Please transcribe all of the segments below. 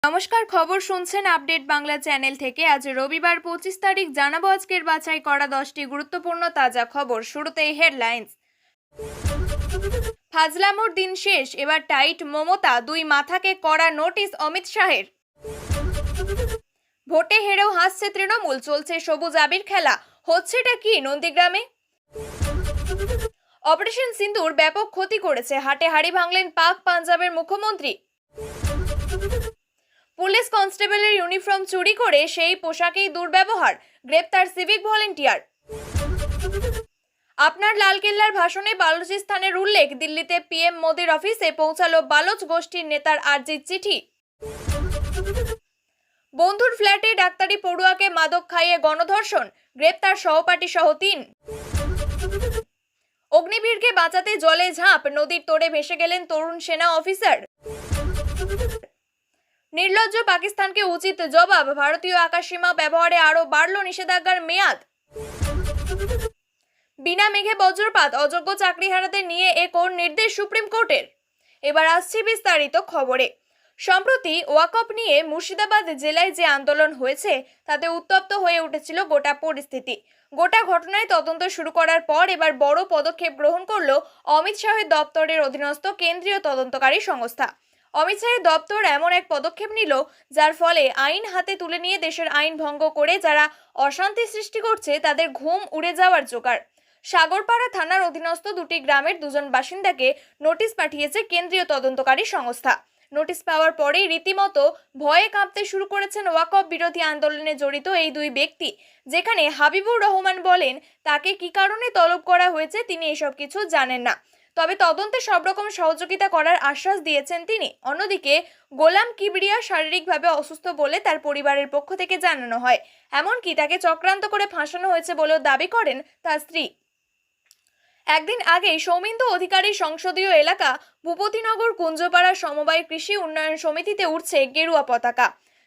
নমস্কার, খবর শুনছেন আপডেট বাংলা চ্যানেল থেকে। আজ রবিবার 25 তারিখ জানাবো আজকের বাছাই করা 10টি গুরুত্বপূর্ণ তাজা খবর। শুরুতেই হেডলাইন্স। ফাজলামোর দিন শেষ, এবার টাইট মমতা, দুই মাথাকে কড়া নোটিশ অমিত শাহের। ভোটে হেরেও হাসছে তৃণমূল, চলছে সবুজ আবির খেলা। হচ্ছেটা কি নন্দীগ্রামে? অপারেশন সিন্দুর ব্যাপক ক্ষতি করেছে, হাটে হাড়ি ভাঙলেন পাক পাঞ্জাবের মুখ্যমন্ত্রী। পুলিশ কনস্টেবলের ইউনিফর্ম চুরি করে সেই পোশাকেই দুর্ব্যবহার, গ্রেপ্তার সিভিক ভলেন্টিয়ার। আপনার লালকেল্লার ভাষণে বালুচিস্তানের উল্লেখ, দিল্লিতে পিএম মোদির অফিসে পৌঁছালো বালোচ গোষ্ঠীর নেতার আর্জির চিঠি। বন্ধুর ফ্ল্যাটে ডাক্তারি পড়ুয়াকে মাদক খাইয়ে গণধর্ষণ, গ্রেপ্তার সহপাঠী সহ 3। অগ্নিবীরকে বাঁচাতে জলে ঝাঁপ, নদীর তোড়ে ভেসে গেলেন তরুণ সেনা অফিসার। নির্লজ্জ পাকিস্তানকে উচিত জবাব, ভারতীয় আকাশসীমা ব্যবহারে আরও বাড়ল নিষেধাজ্ঞার মেয়াদ। বিনা মেঘে বজ্রপাত, অযোগ্য চাকরিহারাদের নিয়ে কোন নির্দেশ সুপ্রিম কোর্টের। এবার আসছি বিস্তারিত খবরে। সম্প্রতি ওয়াকফ নিয়ে মুর্শিদাবাদ জেলায় যে আন্দোলন হয়েছে তাতে উত্তপ্ত হয়ে উঠেছিল গোটা পরিস্থিতি। গোটা ঘটনায় তদন্ত শুরু করার পর এবার বড় পদক্ষেপ গ্রহণ করল অমিত শাহের দপ্তরের অধীনস্থ কেন্দ্রীয় তদন্তকারী সংস্থা। অমিত শাহের দপ্তর এমন এক পদক্ষেপ নিল যার ফলে আইন হাতে তুলে নিয়ে দেশের আইন ভঙ্গ করে যারা অশান্তি সৃষ্টি করছে তাদের ঘুম উড়ে যাওয়ার জোগাড়। সাগরপাড়া থানার অধীনস্থ দুটি গ্রামের দুজন বাসিন্দাকে নোটিশ পাঠিয়েছে কেন্দ্রীয় তদন্তকারী সংস্থা। নোটিশ পাওয়ার পরেই রীতিমতো ভয়ে কাঁপতে শুরু করেছেন ওয়াকফ বিরোধী আন্দোলনে জড়িত এই দুই ব্যক্তি। যেখানে হাবিবুর রহমান বলেন তাকে কি কারণে তলব করা হয়েছে তিনি এসব কিছু জানেন না, তবে তদন্তে সব রকম সহযোগিতা করার আশ্বাস দিয়েছেন তিনি। অন্যদিকে গোলাম কিবরিয়া শারীরিকভাবে অসুস্থ বলে তার পরিবারের পক্ষ থেকে জানানো হয়, এমনকি তাকে চক্রান্ত করে ফাঁসানো হয়েছে বলেও দাবি করেন তার স্ত্রী। একদিন আগেই সৌমিন্দু অধিকারী সংসদীয় এলাকা ভূপতিনগর কুঞ্জপাড়া সমবায় কৃষি উন্নয়ন সমিতিতে উঠছে গেরুয়া পতাকা।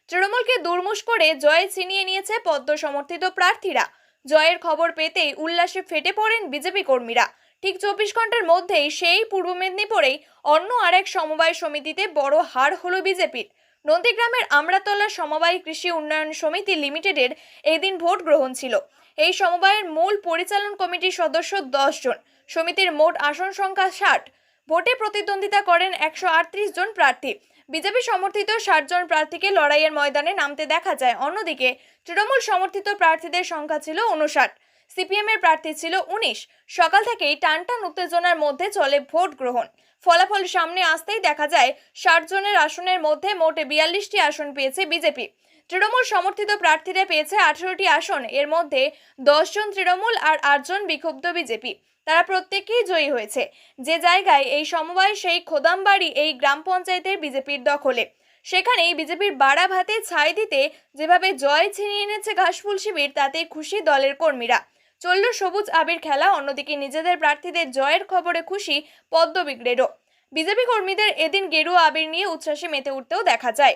তৃণমূলকে দুর্মুষ করে জয় ছিনিয়ে নিয়েছে পদ্ম সমর্থিত প্রার্থীরা। জয়ের খবর পেতেই উল্লাসে ফেটে পড়েন বিজেপি কর্মীরা। ঠিক 24 ঘন্টার মধ্যেই সেই পূর্ব মেদিনীপুরেই অন্য আরেক সমবায় সমিতিতে বড় হার হলো বিজেপির। নন্দীগ্রামের আমড়াতলা সমবায় কৃষি উন্নয়ন সমিতি লিমিটেডের এদিন ভোট গ্রহণ ছিল। এই সমবায়ের মূল পরিচালন কমিটির সদস্য 10 জন। সমিতির মোট আসন সংখ্যা 60। ভোটে প্রতিদ্বন্দ্বিতা করেন 138 জন প্রার্থী। বিজেপি সমর্থিত 60 জন প্রার্থীকে লড়াইয়ের ময়দানে নামতে দেখা যায়। অন্যদিকে তৃণমূল সমর্থিত প্রার্থীদের সংখ্যা ছিল 59। সিপিএম এর প্রার্থী ছিল 19। সকাল থেকেই টানটান উত্তেজনার মধ্যে চলে ভোট গ্রহণ। ফলাফল সামনে আসতেই দেখা যায় 60 জনের আসনের মধ্যে মোট 42টি আসন পেয়েছে বিজেপি। তৃণমূল সমর্থিত প্রার্থীরা পেয়েছে 18টি আসন। এর মধ্যে 10 জন তৃণমূল আর 8 জন বিক্ষুব্ধ বিজেপি। তারা প্রত্যেকেই জয়ী হয়েছে। যে জায়গায় এই সমবায় সেই খোদামবাড়ি এই গ্রাম পঞ্চায়েতের বিজেপির দখলে। সেখানেই বিজেপির বাড়া ভাতে ছাই দিতে যেভাবে জয় ছিনিয়ে এনেছে ঘাসফুল শিবির, তাতে খুশি দলের কর্মীরা। চলল সবুজ আবির খেলা। অন্যদিকে নিজেদের প্রার্থীদের জয়ের খবরে খুশি পদ্মবিগ্রেরও। বিজেপি কর্মীদের এদিন গেরুয়া আবির নিয়ে উচ্ছ্বাসে মেতে উঠতেও দেখা যায়।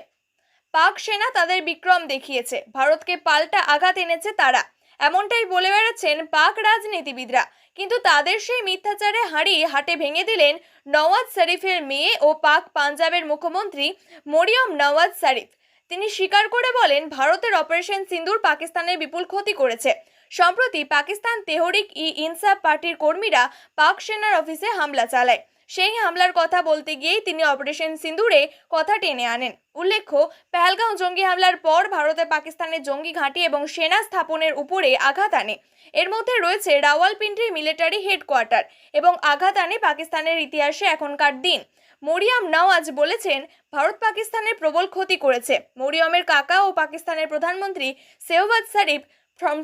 পাক সেনা তাদের বিক্রম দেখিয়েছে, ভারতকে পাল্টা আঘাত এনেছে তারা, এমনটাই বলে বেড়াচ্ছেন পাক রাজনীতিবিদরা। কিন্তু তাদের সেই মিথ্যাচারে হাঁড়ি হাটে ভেঙে দিলেন নওয়াজ শরীফের মেয়ে ও পাক পাঞ্জাবের মুখ্যমন্ত্রী মরিয়ম নওয়াজ শরীফ। তিনি স্বীকার করে বলেন ভারতের অপারেশন সিন্দুর পাকিস্তানের বিপুল ক্ষতি করেছে। সম্প্রতি পাকিস্তান তেহরিক ই ইনসাফ পার্টির কর্মীরা পাক সেনার অফিসে হামলা চালায়। সেই হামলার কথা বলতে গিয়েই তিনি অপারেশন সিন্দুরে কথা টেনে আনেন। উল্লেখ্য, পেহেলগাঁও জঙ্গি হামলার পর ভারতে পাকিস্তানের জঙ্গি ঘাঁটি এবং সেনা স্থাপনের উপরে আঘাত আনে। এর মধ্যে রয়েছে রাওয়ালপিন্ডির মিলিটারি হেডকোয়ার্টার এবং আঘাত আনে পাকিস্তানের ইতিহাসে এখনকার দিন। মরিয়ম নওয়াজ বলেছেন ভারত পাকিস্তানের প্রবল ক্ষতি করেছে। মরিয়মের কাকা ও পাকিস্তানের প্রধানমন্ত্রী শেহবাজ শরীফ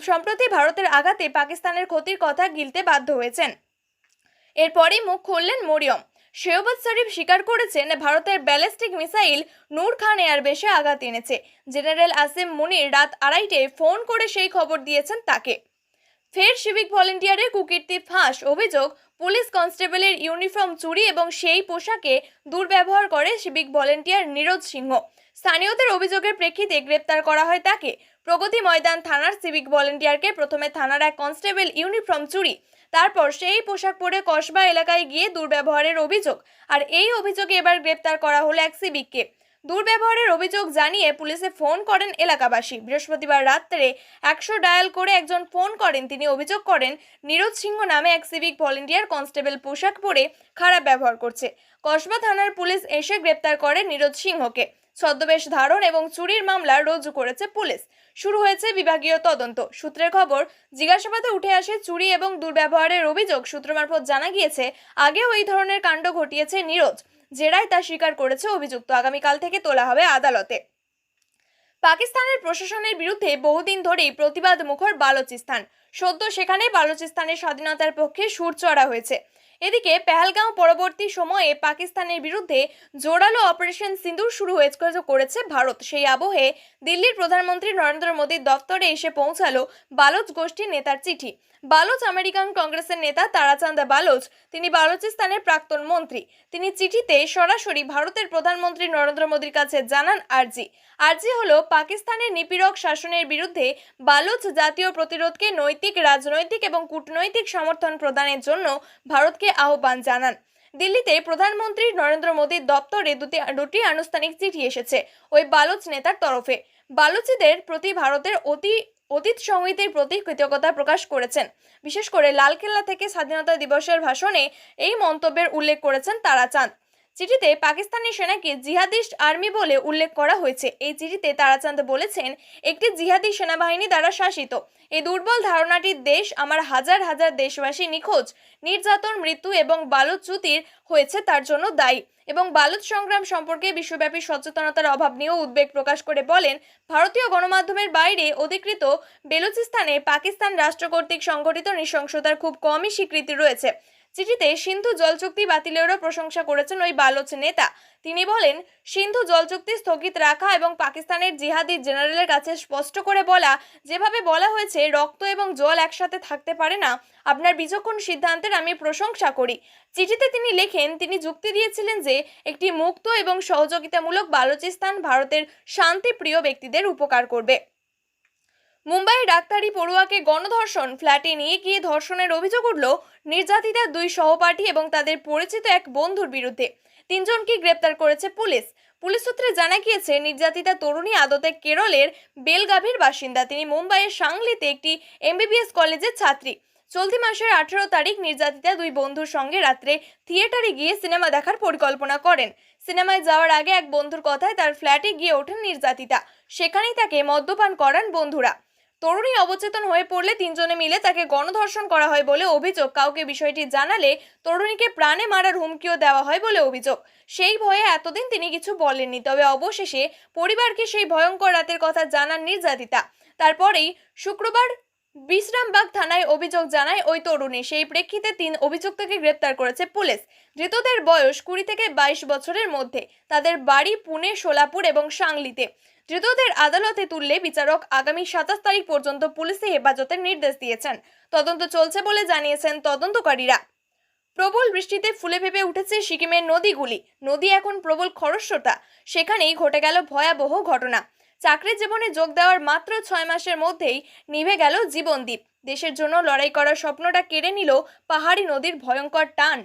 সম্প্রতি ভারতের আঘাতে পাকিস্তানের ক্ষতির কথা গিলতে বাধ্য হয়েছেন। এরপরই মুখ খুললেন মরিয়ম। শেহবাজ শরীফ স্বীকার করেছেন ভারতের ব্যালিস্টিক মিসাইল নূর খান এয়ারবেসে আঘাত এনেছে। জেনারেল আসিম মুনির রাত 2:30টায় ফোন করে সেই খবর দিয়েছেন তাকে। ফের সিভিক ভলেন্টিয়ারের কুকীর্তি ফাঁস, অভিযোগ পুলিশ কনস্টেবলের ইউনিফর্ম চুরি এবং সেই পোশাকে দুর্ব্যবহার করে সিভিক ভলেন্টিয়ার নীরজ সিংহ। স্থানীয়দের অভিযোগের প্রেক্ষিতে গ্রেপ্তার করা হয় তাকে। প্রগতি ময়দান থানার সিভিক ভলেন্টিয়ারকে প্রথমে থানার এক কনস্টেবল ইউনিফর্ম চুরি, তারপর সেই পোশাক পরে কসবা এলাকায় গিয়ে দুর্ব্যবহারের অভিযোগ, আর এই অভিযোগে এবার গ্রেপ্তার করা হলো এক সিভিককে। দুর্ব্যবহারের অভিযোগ জানিয়ে পুলিশে ফোন করেন এলাকাবাসী। বৃহস্পতিবার রাত্রে 100 ডায়াল করে একজন ফোন করেন। তিনি অভিযোগ করেন নীরজ সিংহ নামে এক সিভিক ভলেন্টিয়ার কনস্টেবল পোশাক পরে খারাপ ব্যবহার করছে। কসবা থানার পুলিশ এসে গ্রেপ্তার করে নীরজ সিংহকে। ছদ্মবেশ ধারণ এবং চুরির মামলা রুজু করেছে পুলিশ। শুরু হয়েছে বিভাগীয় তদন্ত। সূত্রের খবর, জিজ্ঞাসাবাদে উঠে আসে চুরি এবং দুর্ব্যবহারের অভিযোগ। সূত্র মারফত জানা গিয়েছে আগেও এই ধরনের কাণ্ড ঘটিয়েছে নীরজ। জেরায় তা স্বীকার করেছে অভিযুক্ত। আগামীকাল থেকে তোলা হবে আদালতে। পাকিস্তানের প্রশাসনের বিরুদ্ধে বহুদিন ধরেই প্রতিবাদ মুখর বালুচিস্তান। সদ্য সেখানে বালুচিস্তানের স্বাধীনতার পক্ষে সুর চড়া হয়েছে। এদিকে পেহেলগাঁও পরবর্তী সময়ে পাকিস্তানের বিরুদ্ধে জোরালো অপারেশন সিন্দুর শুরু করেছে ভারত। সেই আবহে দিল্লির প্রধানমন্ত্রী নরেন্দ্র মোদীর দপ্তরে এসে পৌঁছালো বালোচ গোষ্ঠীর নেতার চিঠি। বালোচ আমেরিকান কংগ্রেসের নেতা তারাচাঁদ বালোচ, তিনি বালুচিস্তানের প্রাক্তন মন্ত্রী। তিনি চিঠিতে সরাসরি ভারতের প্রধানমন্ত্রী নরেন্দ্র মোদীর কাছে জানান আর্জি হলো পাকিস্তানের নিপীড়ক শাসনের বিরুদ্ধে বালুচ জাতীয় প্রতিরোধকে নৈতিক, রাজনৈতিক এবং কূটনৈতিক সমর্থন প্রদানের জন্য ভারতকে আহ্বান জানান। দিল্লিতে প্রধানমন্ত্রী নরেন্দ্র মোদীর দপ্তরে দুটি আনুষ্ঠানিক চিঠি এসেছে ওই বালুচ নেতার তরফে। বালুচিদের প্রতি ভারতের অতীত সংহতির প্রতি কৃতজ্ঞতা প্রকাশ করেছেন। বিশেষ করে লালকেল্লা থেকে স্বাধীনতা দিবসের ভাষণে এই মন্তব্যের উল্লেখ করেছেন তারাচাঁদ। চিঠিতে পাকিস্তানি সেনাকে জিহাদিস্ট আর্মি বলে উল্লেখ করা হয়েছে। এই চিঠিতে তারাচাঁদ বলেছেন, একটি জিহাদি সেনাবাহিনী দ্বারা শাসিত এই দুর্বল ধারণাটির দেশ আমার হাজার হাজার দেশবাসী নিখোঁজ, নির্যাতন, মৃত্যু এবং বালুচ্যুতির হয়েছে তার জন্য দায়ী এবং বালুচ সংগ্রাম সম্পর্কে বিশ্বব্যাপী সচেতনতার অভাব নিয়েও উদ্বেগ প্রকাশ করে বলেন, ভারতীয় গণমাধ্যমের বাইরে অধিকৃত বেলুচিস্তানে পাকিস্তান রাষ্ট্র কর্তৃক সংঘটিত নৃশংসতার খুব কমই স্বীকৃতি রয়েছে। চিঠিতে সিন্ধু জল চুক্তি বাতিলেরও প্রশংসা করেছেন ওই বালোচ নেতা। তিনি বলেন, সিন্ধু জল চুক্তি স্থগিত রাখা এবং পাকিস্তানের জিহাদি জেনারেলের কাছে স্পষ্ট করে বলা, যেভাবে বলা হয়েছে রক্ত এবং জল একসাথে থাকতে পারে না, আপনার বিচক্ষণ সিদ্ধান্তের আমি প্রশংসা করি। চিঠিতে তিনি লেখেন, তিনি যুক্তি দিয়েছিলেন যে একটি মুক্ত এবং সহযোগিতামূলক বালুচিস্তান ভারতের শান্তিপ্রিয় ব্যক্তিদের উপকার করবে। মুম্বাইয়ের ডাক্তারি পড়ুয়াকে গণধর্ষণ, ফ্ল্যাটে নিয়ে গিয়ে ধর্ষণের অভিযোগ উঠল নির্যাতিতার দুই সহপাঠী এবং তাদের পরিচিত এক বন্ধুর বিরুদ্ধে। 3 জনকে গ্রেপ্তার করেছে পুলিশ। পুলিশ সূত্রে জানা গিয়েছে, নির্যাতিতা তরুণী আদতে কেরলের বেলগাভির বাসিন্দা। তিনি মুম্বাইয়ের সাংলিতে একটি MBBS কলেজের ছাত্রী। চলতি মাসের 18 তারিখ নির্যাতিতা দুই বন্ধুর সঙ্গে রাত্রে থিয়েটারে গিয়ে সিনেমা দেখার পরিকল্পনা করেন। সিনেমায় যাওয়ার আগে এক বন্ধুর কথায় তার ফ্ল্যাটে গিয়ে ওঠেন নির্যাতিতা। সেখানেই তাকে মদ্যপান করান বন্ধুরা। তরুণী অবচেতন হয়ে পড়লে 3 জনে মিলে তাকে গণধর্ষণ করা হয় বলে অভিযোগ। কাউকে বিষয়টি জানালে তরুণীকে প্রাণে মারার হুমকিও দেওয়া হয় বলে অভিযোগ। সেই ভয়ে এতদিন তিনি কিছু বলেননি। তবে অবশেষে পরিবারকে সেই ভয়ঙ্কর রাতের কথা জানান নির্যাতিতা। তারপরেই শুক্রবার বিশ্রামবাগ থানায় অভিযোগ জানায় ওই তরুণী। সেই প্রেক্ষিতে 3 অভিযুক্তকে গ্রেপ্তার করেছে পুলিশ। ধৃতদের বয়স 20 থেকে 22 বছরের মধ্যে। তাদের বাড়ি পুনে, সোলাপুর এবং সাংলিতে। ধৃতদের আদালতে তুললে বিচারক আগামী 27 তারিখ পর্যন্ত পুলিশে হেফাজতের নির্দেশ দিয়েছেন। তদন্ত চলছে বলে জানিয়েছেন তদন্তকারীরা। প্রবল বৃষ্টিতে ফুলে ফেপে উঠেছে সিকিমের নদীগুলি। নদী এখন প্রবল খরস্রোতা। সেখানেই ঘটে গেল ভয়াবহ ঘটনা। চাকরির জীবনে যোগ দেওয়ার মাত্র 6 মাসের মধ্যেই নিভে গেল জীবনদীপ। দেশের জন্য লড়াই করার স্বপ্নটা কেড়ে নিল পাহাড়ি নদীর ভয়ঙ্কর টান।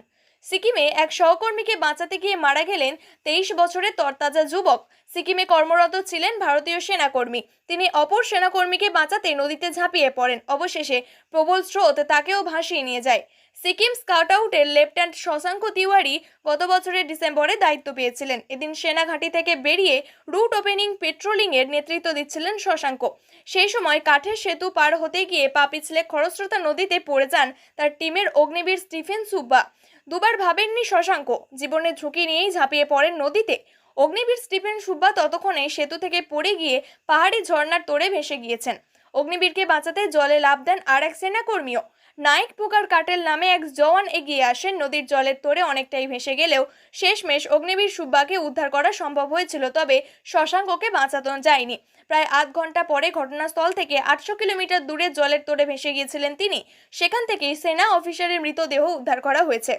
সিকিমে এক সহকর্মীকে বাঁচাতে গিয়ে মারা গেলেন 23 বছরের তরতাজা যুবক। সিকিমে কর্মরত ছিলেন ভারতীয় সেনাকর্মী। তিনি অপর সেনাকর্মীকে বাঁচাতে নদীতে ঝাঁপিয়ে পড়েন। অবশেষে প্রবল স্রোত তাকেও ভাসিয়ে নিয়ে যায়। সিকিম স্কাউট আউটের লেফটেন্যান্ট শশাঙ্ক তিওয়ারি গত বছরের ডিসেম্বরে দায়িত্ব পেয়েছিলেন। এদিন সেনাঘাঁটি থেকে বেরিয়ে রুট ওপেনিং পেট্রোলিং এর নেতৃত্ব দিচ্ছিলেন শশাঙ্ক। সেই সময় কাঠের সেতু পার হতে গিয়ে পা পিছলে খরস্রোতা নদীতে পড়ে যান তার টিমের অগ্নিবীর স্টিফেন সুব্বা। দুবার ভাবেননি শশাঙ্ক, জীবনের ঝুঁকি নিয়েই ঝাঁপিয়ে পড়েন নদীতে। অগ্নিবীর স্টিফেন সুব্বা ততক্ষণে সেতু থেকে পড়ে গিয়ে পাহাড়ি ঝর্ণার তোড়ে ভেসে গিয়েছেন। অগ্নিবীরকে বাঁচাতে জলে লাফ দেন আর এক সেনাকর্মীও। নাইক পুকার কাটেল নামে এক জওয়ান এগিয়ে আসেন। নদীর জলের তোড়ে অনেকটাই ভেসে গেলেও শেষমেশ অগ্নিবীর সুব্বাকে উদ্ধার করা সম্ভব হয়েছিল। তবে শশাঙ্ককে বাঁচানো যায়নি। প্রায় আধ ঘন্টা পরে ঘটনাস্থল থেকে 800 কিলোমিটার দূরে জলের তোড়ে ভেসে গিয়েছিলেন তিনি। সেখান থেকেই সেনা অফিসারের মৃতদেহ উদ্ধার করা হয়েছে।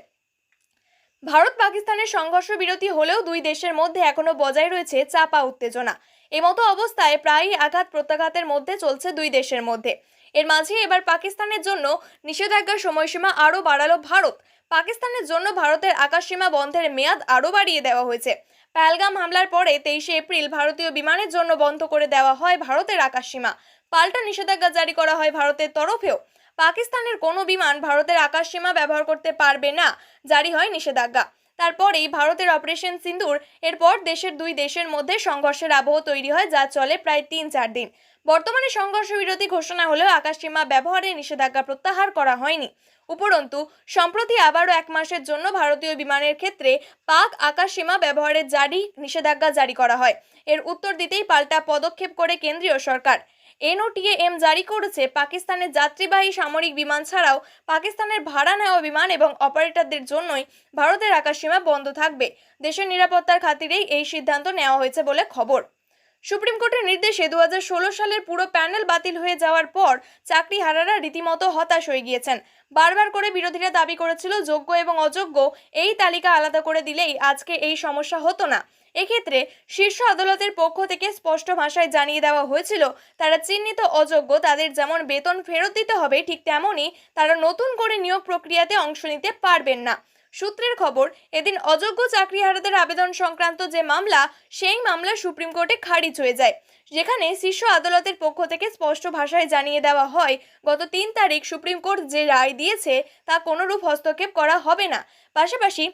ভারত পাকিস্তানের সংঘর্ষ বিরতি হলেও দুই দেশের মধ্যে এখনো বজায় রয়েছে চাপা উত্তেজনা। এমতো অবস্থায় প্রায়ই আঘাত প্রত্যাঘাতের মধ্যে চলছে দুই দেশের মধ্যে। এর মাঝে এবার পাকিস্তানের জন্য নিষেধাজ্ঞার সময়সীমা আরও বাড়ালো ভারত। পাকিস্তানের জন্য ভারতের আকাশসীমা বন্ধের মেয়াদ আরও বাড়িয়ে দেওয়া হয়েছে। পহেলগাম হামলার পরে 23শে এপ্রিল ভারতীয় বিমানের জন্য বন্ধ করে দেওয়া হয় ভারতের আকাশসীমা। পাল্টা নিষেধাজ্ঞা জারি করা হয় ভারতের তরফেও। পাকিস্তানের কোনো বিমান ভারতের আকাশসীমা ব্যবহার করতে পারবে না, জারি হয় নিষেধাজ্ঞা। তারপরেই ভারতের অপারেশন সিন্দুর, এরপর দুই দেশের মধ্যে সংঘর্ষের আবহ তৈরি হয়, যা চলে প্রায় 3-4 দিন। বর্তমানে সংঘর্ষ বিরতি ঘোষণা হলেও আকাশসীমা ব্যবহারে নিষেধাজ্ঞা প্রত্যাহার করা হয়নি। উপরন্তু সম্প্রতি আবারও 1 মাসের জন্য ভারতীয় বিমানের ক্ষেত্রে পাক আকাশসীমা ব্যবহারের নিষেধাজ্ঞা জারি করা হয়। এর উত্তর দিতেই পাল্টা পদক্ষেপ করে কেন্দ্রীয় সরকার NOTAM জারি করেছে। পাকিস্তানের যাত্রীবাহী সামরিক বিমান ছাড়াও পাকিস্তানের ভাড়া নেওয়া বিমান এবং অপারেটরদের জন্যই ভারতের আকাশসীমা বন্ধ থাকবে। দেশের নিরাপত্তার খাতিরেই এই সিদ্ধান্ত নেওয়া হয়েছে বলে খবর। সুপ্রিম কোর্টের নির্দেশে 2016 সালের পুরো প্যানেল বাতিল হয়ে যাওয়ার পর চাকরিহারারা রীতিমতো হতাশ হয়ে গিয়েছেন। বারবার করে বিরোধীরা দাবি করেছিল যোগ্য এবং অযোগ্য এই তালিকা আলাদা করে দিলেই আজকে এই সমস্যা হতো না। এক্ষেত্রে শীর্ষ আদালতের পক্ষ থেকে স্পষ্ট ভাষায় জানিয়ে দেওয়া হয়েছিল, তারা চিহ্নিত অযোগ্য তাদের যেমন বেতন ফেরত দিতে হবে, ঠিক তেমনই তারা নতুন করে নিয়োগ প্রক্রিয়াতে অংশ নিতে পারবেন না। সূত্রের খবর, এদিন অযোগ্য চাকরিহারাদের আবেদন সংক্রান্ত যে মামলা, সেই মামলা সুপ্রিম কোর্টে খারিজ হয়ে যায়, যেখানে শীর্ষ আদালতের পক্ষ থেকে স্পষ্ট ভাষায় জানিয়ে দেওয়া হয় গত 3 তারিখ সুপ্রিম কোর্ট যে রায় দিয়েছে তা কোনোরূপ হস্তক্ষেপ করা হবে না। পাশাপাশি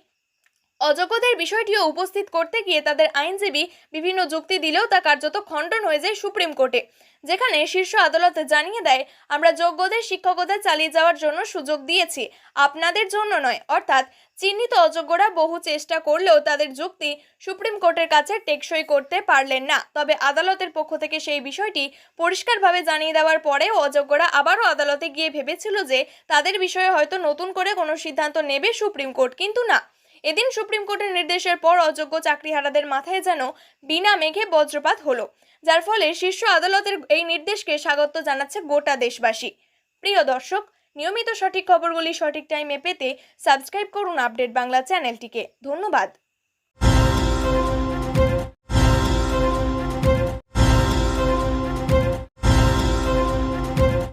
অযোগ্যদের বিষয়টিও উপস্থিত করতে গিয়ে তাদের আইনজীবী বিভিন্ন যুক্তি দিলেও তা কার্যত খণ্ডন হয়ে যায় সুপ্রিম কোর্টে, যেখানে শীর্ষ আদালত জানিয়ে দেয়, আমরা যোগ্যদের শিক্ষকতা চালিয়ে যাওয়ার জন্য সুযোগ দিয়েছি, আপনাদের জন্য নয়। অর্থাৎ চিহ্নিত অযোগ্যরা বহু চেষ্টা করলেও তাদের যুক্তি সুপ্রিম কোর্টের কাছে টেকসই করতে পারলেন না। তবে আদালতের পক্ষ থেকে সেই বিষয়টি পরিষ্কারভাবে জানিয়ে দেওয়ার পরেও অযোগ্যরা আবারও আদালতে গিয়ে ভেবেছিল যে তাদের বিষয়ে হয়তো নতুন করে কোনো সিদ্ধান্ত নেবে সুপ্রিম কোর্ট, কিন্তু না। এদিন সুপ্রিম কোর্টের নির্দেশের পর অযোগ্য চাকরিহারাদের মাথায় যেন বিনা মেঘে বজ্রপাত হলো, যার ফলে শীর্ষ আদালতের এই নির্দেশকে স্বাগত জানাচ্ছে গোটা দেশবাসী। প্রিয় দর্শক, নিয়মিত সঠিক খবরগুলি সঠিক টাইমে পেতে সাবস্ক্রাইব করুন আপডেট বাংলা চ্যানেলটিকে। ধন্যবাদ।